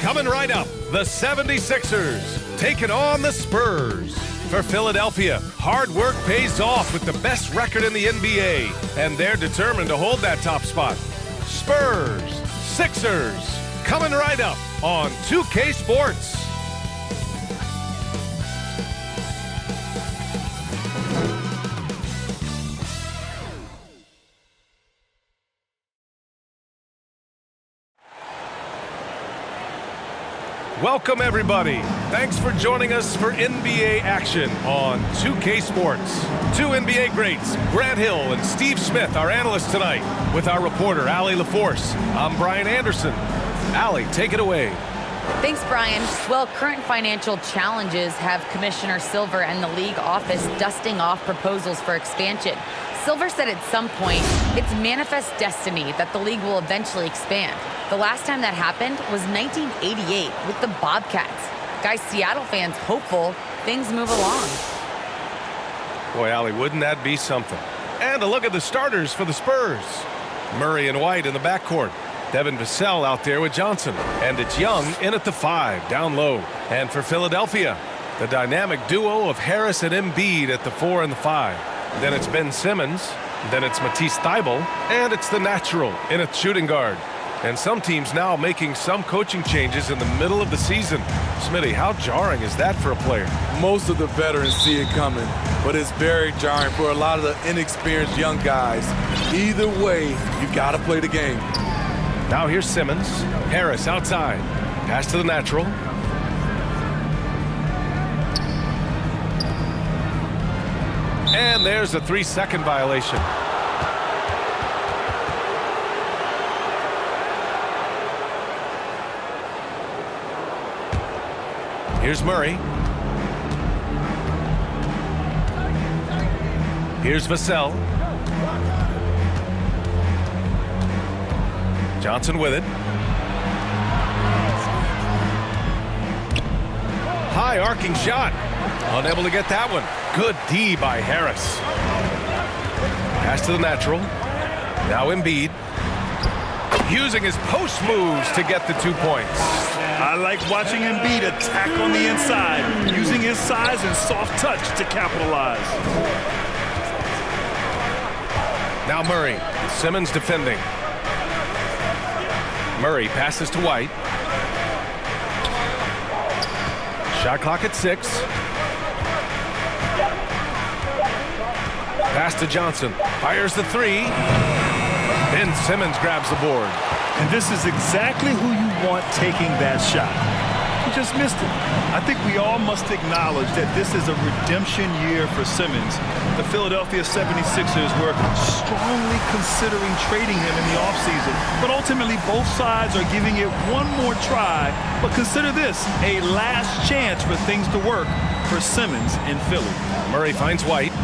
Coming right up, the 76ers taking on the Spurs. For Philadelphia, hard work pays off with the best record in the NBA, and they're determined to hold that top spot. Spurs, Sixers, coming right up on 2K Sports. Welcome, everybody. Thanks for joining us for NBA action on 2K Sports. Two NBA greats, Grant Hill and Steve Smith, our analysts tonight, with our reporter, Allie LaForce. I'm Brian Anderson. Allie, take it away. Thanks, Brian. Well, current financial challenges have Commissioner Silver and the league office dusting off proposals for expansion. Silver said at some point, it's manifest destiny that the league will eventually expand. The last time that happened was 1988 with the Bobcats. Guys, Seattle fans hopeful things move along. Boy, Allie, wouldn't that be something? And a look at the starters for the Spurs. Murray and White in the backcourt. Devin Vassell out there with Johnson. And it's Young in at the 5, down low. And for Philadelphia, the dynamic duo of Harris and Embiid at the 4 and the 5. Then it's Ben Simmons. Then it's Matisse Thybulle. And it's the natural in at shooting guard. And some teams now making some coaching changes in the middle of the season. Smitty, how jarring is that for a player? Most of the veterans see it coming, but it's very jarring for a lot of the inexperienced young guys. Either way, you got to play the game. Now here's Simmons. Harris outside. Pass to the natural. And there's a 3-second violation. Here's Murray. Here's Vassell. Johnson with it. High arcing shot. Unable to get that one. Good D by Harris. Pass to the natural. Now Embiid. Using his post moves to get the 2 points. I like watching Embiid attack on the inside, using his size and soft touch to capitalize. Now Murray. Simmons defending. Murray passes to White. Shot clock at 6. Pass to Johnson. Fires the 3. Ben Simmons grabs the board. And this is exactly who you want taking that shot. He just missed it. I think we all must acknowledge that this is a redemption year for Simmons. The Philadelphia 76ers were strongly considering trading him in the offseason, but ultimately both sides are giving it one more try. But consider this, a last chance for things to work for Simmons in Philly. Murray finds White.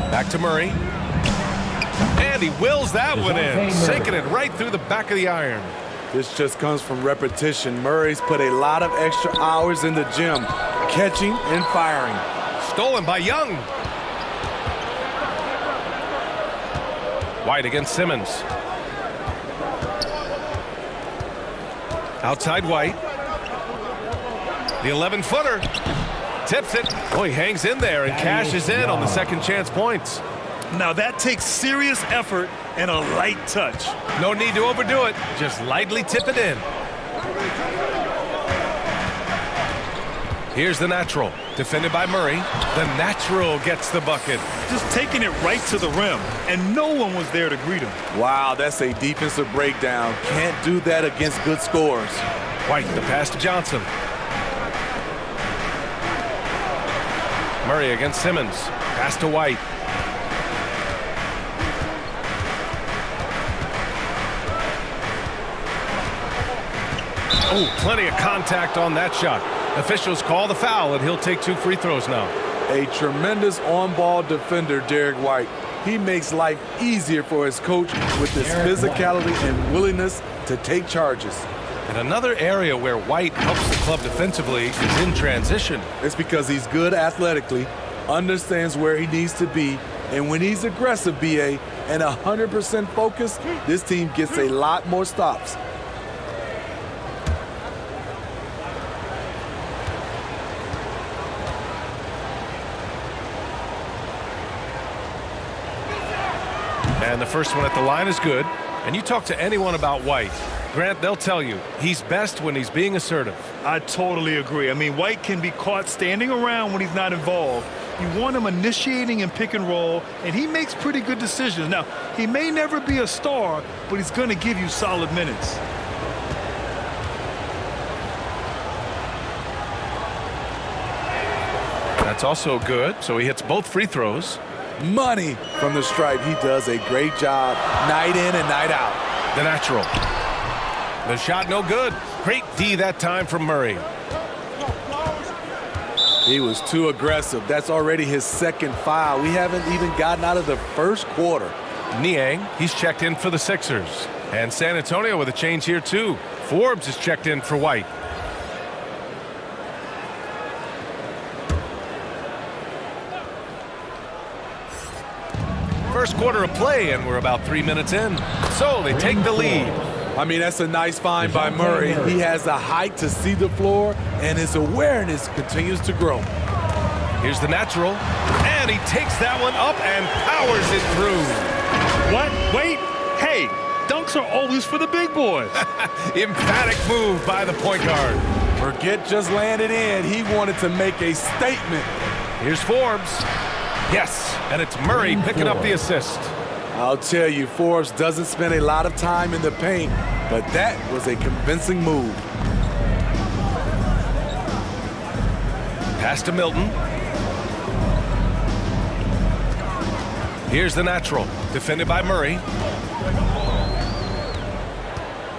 Back to Murray. And he wills that one in, sinking it right through the back of the iron. This just comes from repetition. Murray's put a lot of extra hours in the gym, catching and firing. Stolen by Young. White against Simmons. Outside White. The 11-footer. Tips it. Oh, he hangs in there and cashes in on the second chance points. Now that takes serious effort and a light touch. No need to overdo it. Just lightly tip it in. Here's the natural. Defended by Murray. The natural gets the bucket. Just taking it right to the rim, and no one was there to greet him. Wow, that's a defensive breakdown. Can't do that against good scores. White, the pass to Johnson. Murray against Simmons. Pass to White. Oh, plenty of contact on that shot. Officials call the foul, and he'll take 2 free throws now. A tremendous on-ball defender, Derek White. He makes life easier for his coach with his physicality and willingness to take charges. And another area where White helps the club defensively is in transition. It's because he's good athletically, understands where he needs to be, and when he's aggressive, B.A., and 100% focus, this team gets a lot more stops. And the first one at the line is good. And you talk to anyone about White, Grant, they'll tell you he's best when he's being assertive. I totally agree. I mean, White can be caught standing around when he's not involved. You want him initiating and pick and roll, and he makes pretty good decisions. Now, he may never be a star, but he's going to give you solid minutes. That's also good. So he hits both free throws. Money from the stripe. He does a great job night in and night out. The natural. The shot no good. Great D that time from Murray. He was too aggressive. That's already his second foul. We haven't even gotten out of the first quarter. Niang, he's checked in for the Sixers. And San Antonio with a change here too. Forbes is checked in for White. First quarter of play, and we're about 3 minutes in. So they take the lead. I mean, that's a nice find by Murray. He has the height to see the floor, and his awareness continues to grow. Here's the natural, and he takes that one up and powers it through. What? Wait. Hey, dunks are always for the big boys. Emphatic move by the point guard. Forget just landed in. He wanted to make a statement. Here's Forbes. Yes, and it's Murray picking up the assist. I'll tell you, Forbes doesn't spend a lot of time in the paint, but that was a convincing move. Pass to Milton. Here's the natural, defended by Murray.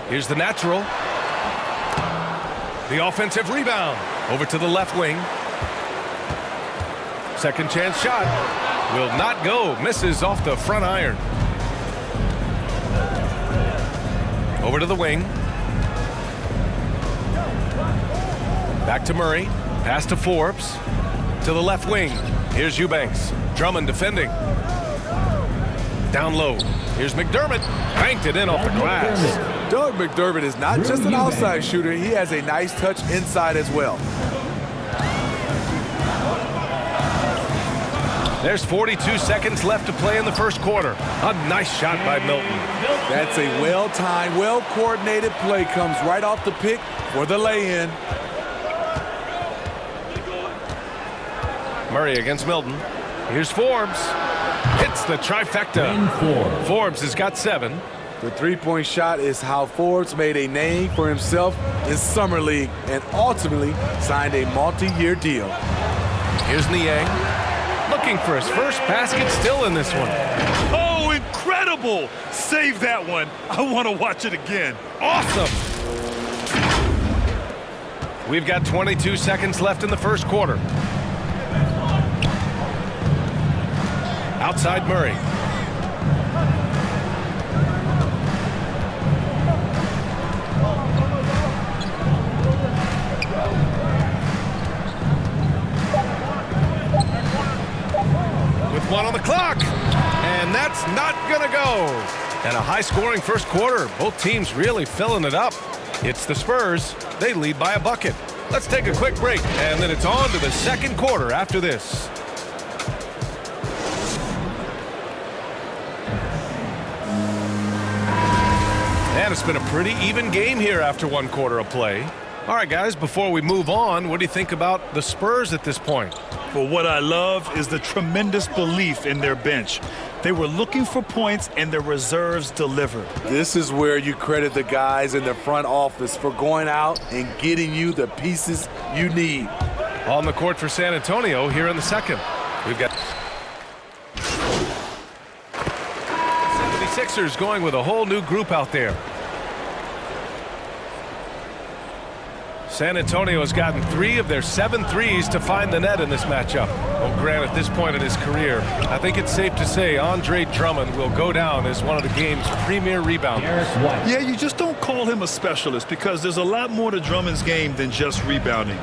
Here's the natural. The offensive rebound. Over to the left wing. Second chance shot. Will not go. Misses off the front iron. Over to the wing. Back to Murray. Pass to Forbes. To the left wing. Here's Eubanks. Drummond defending. Down low. Here's McDermott. Banked it in off the glass. Doug McDermott is not just an outside shooter. He has a nice touch inside as well. There's 42 seconds left to play in the first quarter. A nice shot by Milton. That's a well-timed, well-coordinated play. Comes right off the pick for the lay-in. Murray against Milton. Here's Forbes. Hits the trifecta. Forbes has got 7. The three-point shot is how Forbes made a name for himself in Summer League and ultimately signed a multi-year deal. Here's Niang. Looking for his first basket still in this one. Oh, incredible! Save that one. I want to watch it again. Awesome! We've got 22 seconds left in the first quarter. Outside Murray. One on the clock, and that's not gonna go. And a high-scoring first quarter. Both teams really filling it up. It's the Spurs. They lead by a bucket. Let's take a quick break, and then it's on to the second quarter after this. And it's been a pretty even game here after one quarter of play. All right, guys, before we move on, what do you think about the Spurs at this point? But what I love is the tremendous belief in their bench. They were looking for points, and their reserves delivered. This is where you credit the guys in the front office for going out and getting you the pieces you need. On the court for San Antonio here in the second. We've got 76ers going with a whole new group out there. San Antonio has gotten 3 of their 7 threes to find the net in this matchup. Well, Grant, at this point in his career, I think it's safe to say Andre Drummond will go down as one of the game's premier rebounders. Yeah, you just don't call him a specialist because there's a lot more to Drummond's game than just rebounding.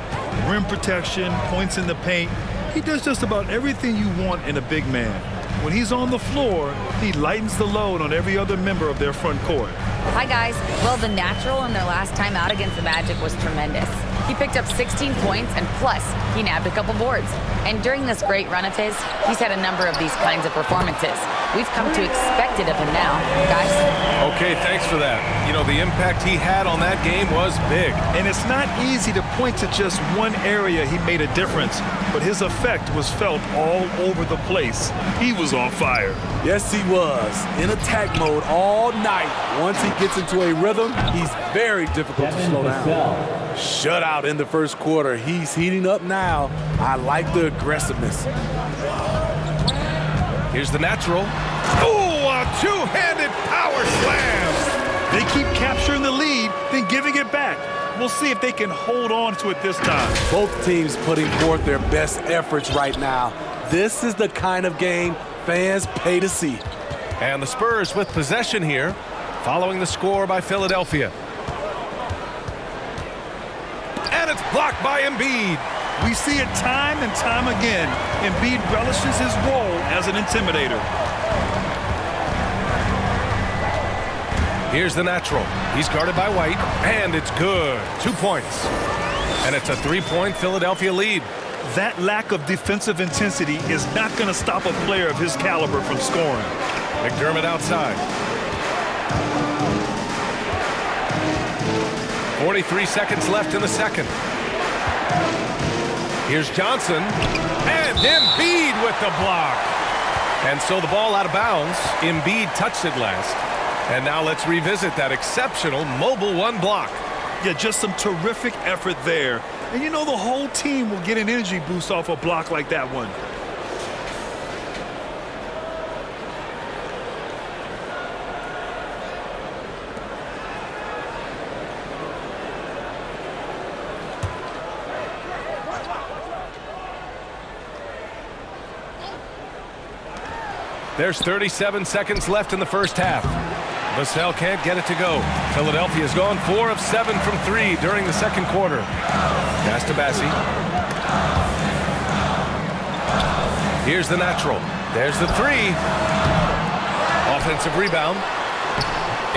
Rim protection, points in the paint. He does just about everything you want in a big man. When he's on the floor, he lightens the load on every other member of their front court. Hi, guys. Well, the natural in their last time out against the Magic was tremendous. He picked up 16 points, and plus, he nabbed a couple boards. And during this great run of his, he's had a number of these kinds of performances. We've come to expect it of him now, guys. Okay, thanks for that. You know, the impact he had on that game was big. And it's not easy to point to just one area he made a difference, but his effect was felt all over the place. He was on fire. Yes, he was. In attack mode all night. Once he gets into a rhythm, he's very difficult to slow down. Shutout in the first quarter. He's heating up now. I like the aggressiveness. Here's the natural. Oh, a two-handed power slam. They keep capturing the lead, then giving it back. We'll see if they can hold on to it this time. Both teams putting forth their best efforts right now. This is the kind of game fans pay to see. And the Spurs with possession here, following the score by Philadelphia. And it's blocked by Embiid. We see it time and time again. Embiid relishes his role as an intimidator. Here's the natural. He's guarded by White, and it's good. 2 points. And it's a 3-point Philadelphia lead. That lack of defensive intensity is not going to stop a player of his caliber from scoring. McDermott outside. 43 seconds left in the second. Here's Johnson, and Embiid with the block. And so the ball out of bounds. Embiid touched it last. And now let's revisit that exceptional mobile one block. Yeah, just some terrific effort there. And you know the whole team will get an energy boost off a block like that one. There's 37 seconds left in the first half. Vassell can't get it to go. Philadelphia's gone 4 of 7 from 3 during the second quarter. Pass to Bassi. Here's the natural. There's the 3. Offensive rebound.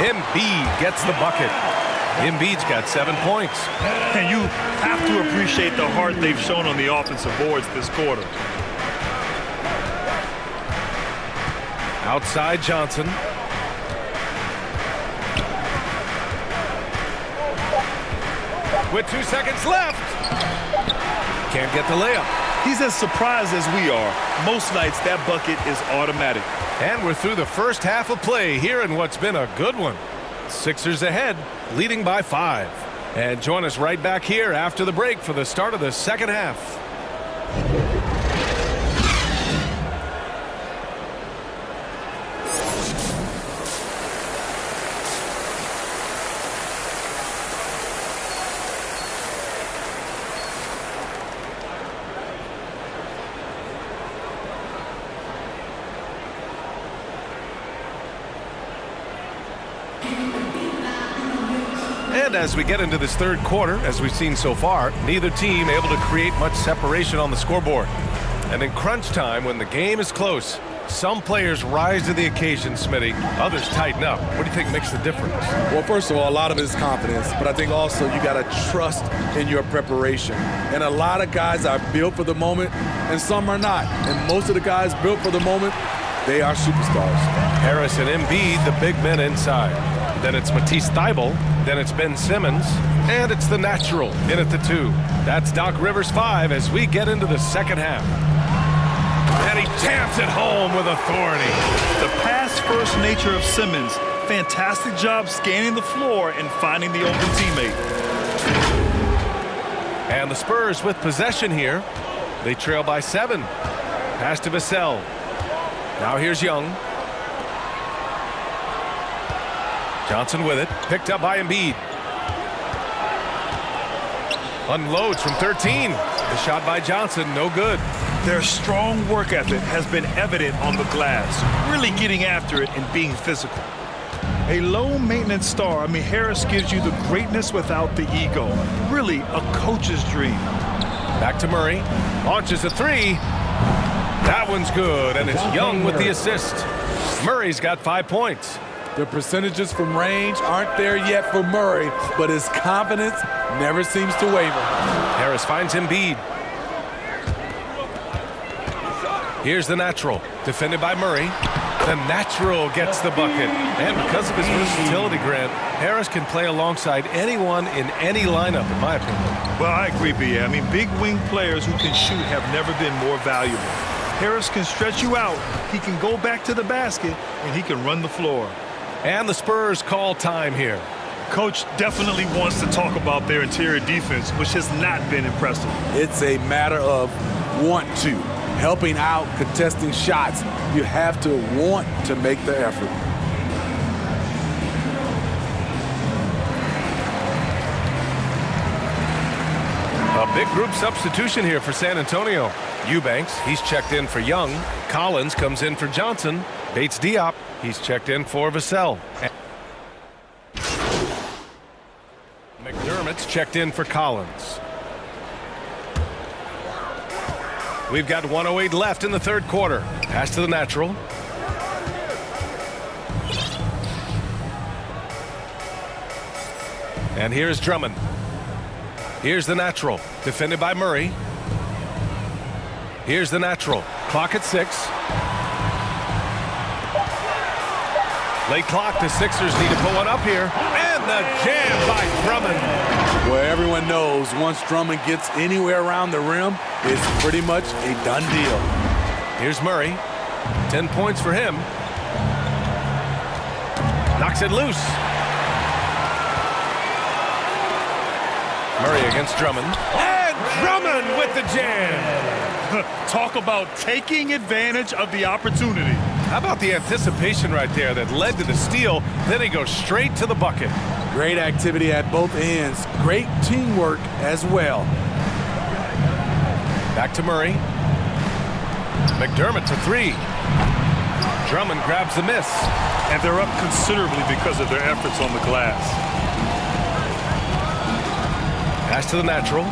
Embiid gets the bucket. Embiid's got 7 points. And you have to appreciate the heart they've shown on the offensive boards this quarter. Outside Johnson. With 2 seconds left. Can't get the layup. He's as surprised as we are. Most nights that bucket is automatic. And we're through the first half of play here in what's been a good one. Sixers ahead, leading by 5. And join us right back here after the break for the start of the second half. And as we get into this third quarter, as we've seen so far, neither team able to create much separation on the scoreboard. And in crunch time, when the game is close, some players rise to the occasion, Smitty. Others tighten up. What do you think makes the difference? Well, first of all, a lot of it is confidence, but I think also you got to trust in your preparation. And a lot of guys are built for the moment, and some are not. And most of the guys built for the moment, they are superstars. Harris and Embiid, the big men inside. Then it's Matisse Thybulle. Then it's Ben Simmons. And it's the natural in at the 2. That's Doc Rivers 5 as we get into the second half. And he jams it home with authority. The pass-first nature of Simmons. Fantastic job scanning the floor and finding the open teammate. And the Spurs with possession here. They trail by 7. Pass to Vassell. Now here's Young. Johnson with it. Picked up by Embiid. Unloads from 13. The shot by Johnson, no good. Their strong work ethic has been evident on the glass, really getting after it and being physical. A low-maintenance star, Harris gives you the greatness without the ego. Really a coach's dream. Back to Murray. Launches a 3. That one's good, and it's Young with the assist. Murray's got 5 points. The percentages from range aren't there yet for Murray, but his confidence never seems to waver. Harris finds Embiid. Here's the natural, defended by Murray. The natural gets the bucket. And because of his versatility, Grant, Harris can play alongside anyone in any lineup, in my opinion. Well, I agree, B.A. I mean, big wing players who can shoot have never been more valuable. Harris can stretch you out. He can go back to the basket, and he can run the floor. And the Spurs call time here. Coach definitely wants to talk about their interior defense, which has not been impressive. It's a matter of want to. Helping out, contesting shots. You have to want to make the effort. A big group substitution here for San Antonio. Eubanks, he's checked in for Young. Collins comes in for Johnson. Bates Diop, he's checked in for Vassell. McDermott's checked in for Collins. We've got 1:08 left in the third quarter. Pass to the natural. And here's Drummond. Here's the natural, defended by Murray. Here's the natural. Clock at 6. Late clock. The Sixers need to put one up here. And the jam by Drummond. Well, everyone knows once Drummond gets anywhere around the rim, it's pretty much a done deal. Here's Murray. 10 points for him. Knocks it loose. Murray against Drummond. And Drummond with the jam. Talk about taking advantage of the opportunity. How about the anticipation right there that led to the steal? Then he goes straight to the bucket. Great activity at both ends. Great teamwork as well. Back to Murray. McDermott to 3. Drummond grabs the miss. And they're up considerably because of their efforts on the glass. Pass to the natural.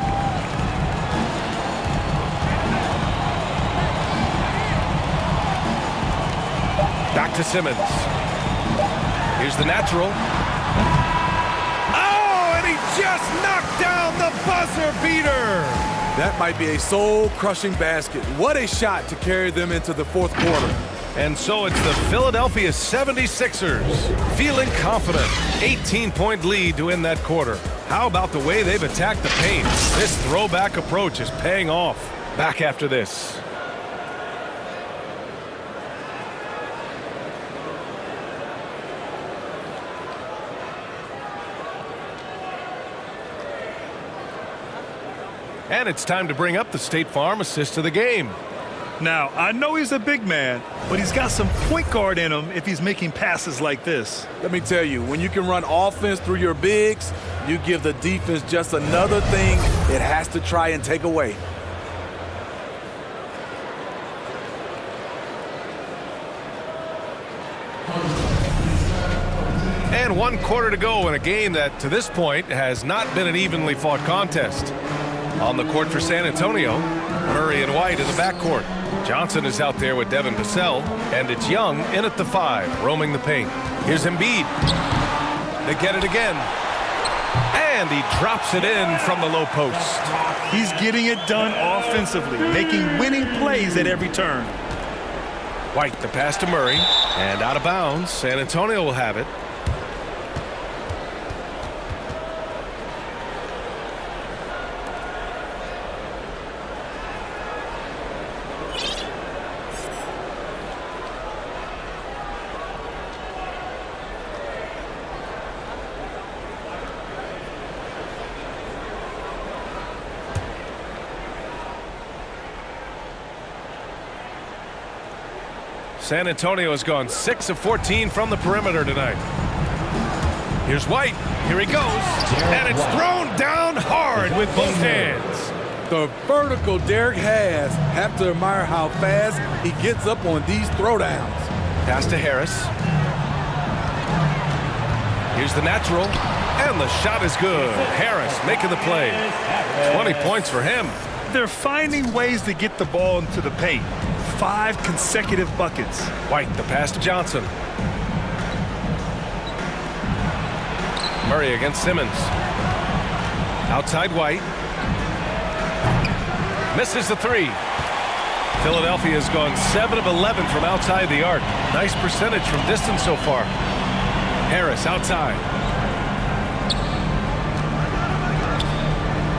Back to Simmons. Here's the natural. Oh, and he just knocked down the buzzer beater. That might be a soul-crushing basket. What a shot to carry them into the fourth quarter. And so it's the Philadelphia 76ers feeling confident. 18-point lead to end that quarter. How about the way they've attacked the paint? This throwback approach is paying off. Back after this. And it's time to bring up the State Farm assist of the game. Now, I know he's a big man, but he's got some point guard in him if he's making passes like this. Let me tell you, when you can run offense through your bigs, you give the defense just another thing it has to try and take away. And 1 quarter to go in a game that, to this point, has not been an evenly fought contest. On the court for San Antonio, Murray and White in the backcourt. Johnson is out there with Devin Vassell, and it's Young in at the 5, roaming the paint. Here's Embiid. They get it again. And he drops it in from the low post. He's getting it done offensively, making winning plays at every turn. White, the pass to Murray, and out of bounds. San Antonio will have it. San Antonio has gone 6 of 14 from the perimeter tonight. Here's White. Here he goes. And it's thrown down hard with both hands. The vertical Derek has. Have to admire how fast he gets up on these throwdowns. Pass to Harris. Here's the natural. And the shot is good. Harris making the play. 20 points for him. They're finding ways to get the ball into the paint. 5 consecutive buckets. White, the pass to Johnson. Murray against Simmons. Outside White. Misses the three. Philadelphia has gone 7 of 11 from outside the arc. Nice percentage from distance so far. Harris outside.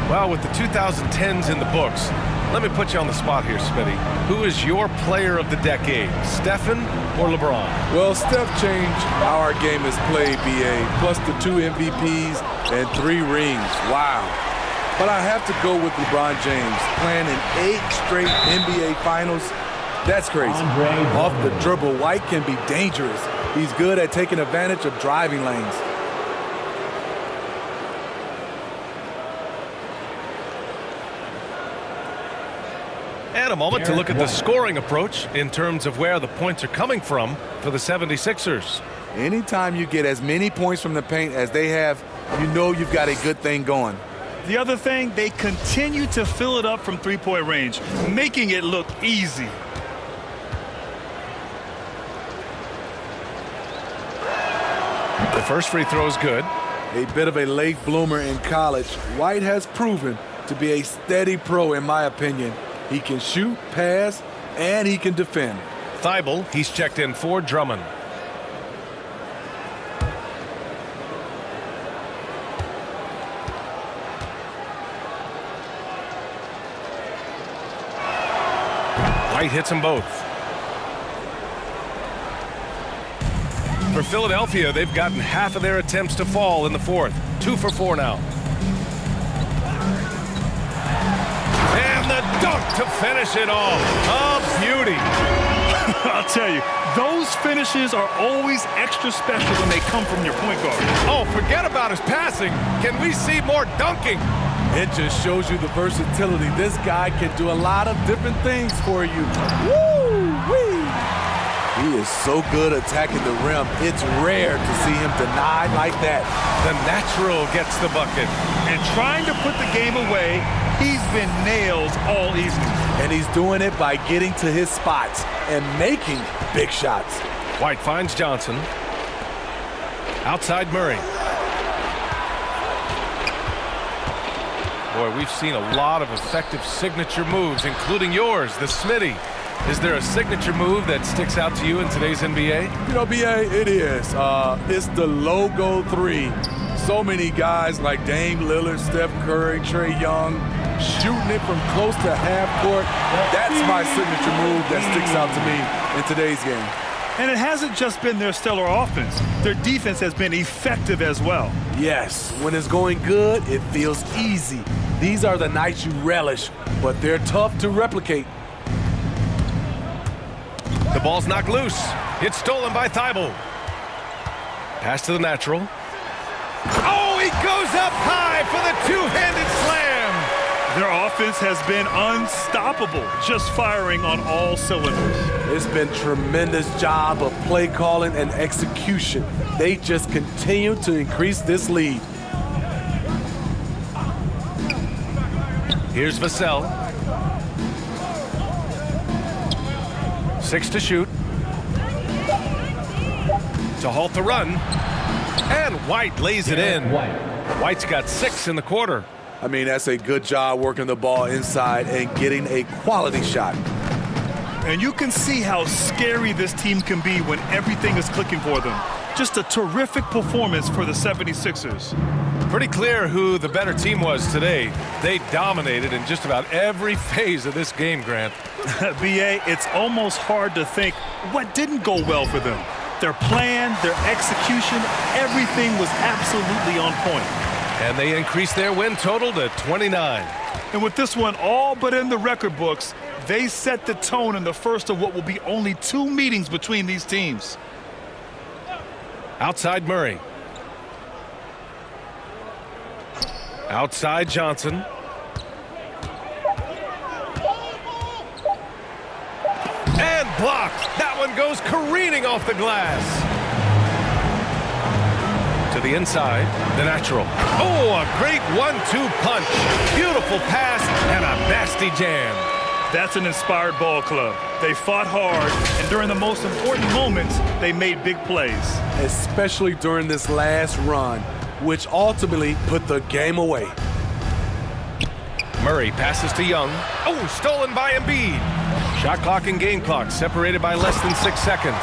Well, with the 2010s in the books, let me put you on the spot here, Smitty. Who is your player of the decade, Stephen or LeBron? Well, Steph changed how our game is played, BA, plus the 2 MVPs and 3 rings. Wow. But I have to go with LeBron James, playing in 8 straight NBA Finals. That's crazy. Off the dribble, White can be dangerous. He's good at taking advantage of driving lanes. And a moment to look at the scoring approach in terms of where the points are coming from for the 76ers. Anytime you get as many points from the paint as they have, you know you've got a good thing going. The other thing, they continue to fill it up from three-point range, making it look easy. The first free throw is good. A bit of a late bloomer in college, White has proven to be a steady pro in my opinion. He can shoot, pass, and he can defend. Thibault, he's checked in for Drummond. White hits them both. For Philadelphia, they've gotten half of their attempts to fall in the fourth. 2 for 4 now. And the dunk to finish it all. A beauty. I'll tell you, those finishes are always extra special when they come from your point guard. Oh, forget about his passing. Can we see more dunking? It just shows you the versatility. This guy can do a lot of different things for you. Woo-wee! He is so good attacking the rim. It's rare to see him denied like that. The natural gets the bucket. And trying to put the game away, he's been nails all evening. And he's doing it by getting to his spots and making big shots. White finds Johnson. Outside Murray. Boy, we've seen a lot of effective signature moves, including yours, the Smitty. Is there a signature move that sticks out to you in today's NBA? You know, BA, it is. It's the logo 3. So many guys like Dame Lillard, Steph Curry, Trae Young, shooting it from close to half court. That's my signature move that sticks out to me in today's game. And it hasn't just been their stellar offense. Their defense has been effective as well. Yes, when it's going good, it feels easy. These are the nights you relish, but they're tough to replicate. The ball's knocked loose. It's stolen by Thibault. Pass to the natural. Oh, he goes up high for the two-handed slam. Their offense has been unstoppable, just firing on all cylinders. It's been tremendous job of play calling and execution. They just continue to increase this lead. Here's Vassell. 6 to shoot. To halt the run. And White lays it in. White's got 6 in the quarter. I mean, that's a good job working the ball inside and getting a quality shot. And you can see how scary this team can be when everything is clicking for them. Just a terrific performance for the 76ers. Pretty clear who the better team was today. They dominated in just about every phase of this game, Grant. BA, it's almost hard to think what didn't go well for them. Their plan, their execution, everything was absolutely on point. And they increased their win total to 29. And with this one all but in the record books, they set the tone in the first of what will be only 2 meetings between these teams. Outside Murray. Outside Johnson. And blocked. That one goes careening off the glass. To the inside, the natural. Oh, a great 1-2 punch. Beautiful pass and a nasty jam. That's an inspired ball club. They fought hard, and during the most important moments, they made big plays. Especially during this last run, which ultimately put the game away. Murray passes to Young. Oh, stolen by Embiid. Shot clock and game clock separated by less than 6 seconds.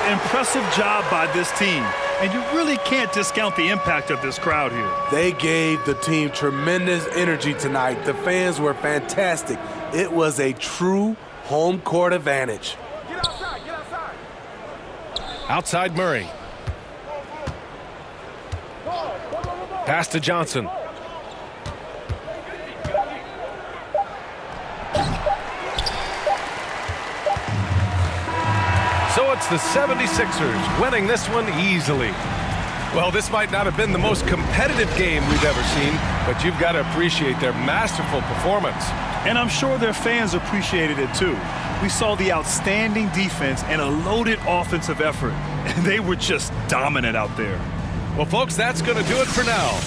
Impressive job by this team, and you really can't discount the impact of this crowd here. They gave the team tremendous energy tonight. The fans were fantastic. It was a true home court advantage. Get outside, get outside. Outside Murray. Pass to Johnson. So it's the 76ers winning this one easily. Well, this might not have been the most competitive game we've ever seen, but you've got to appreciate their masterful performance. And I'm sure their fans appreciated it too. We saw the outstanding defense and a loaded offensive effort. And they were just dominant out there. Well, folks, that's going to do it for now.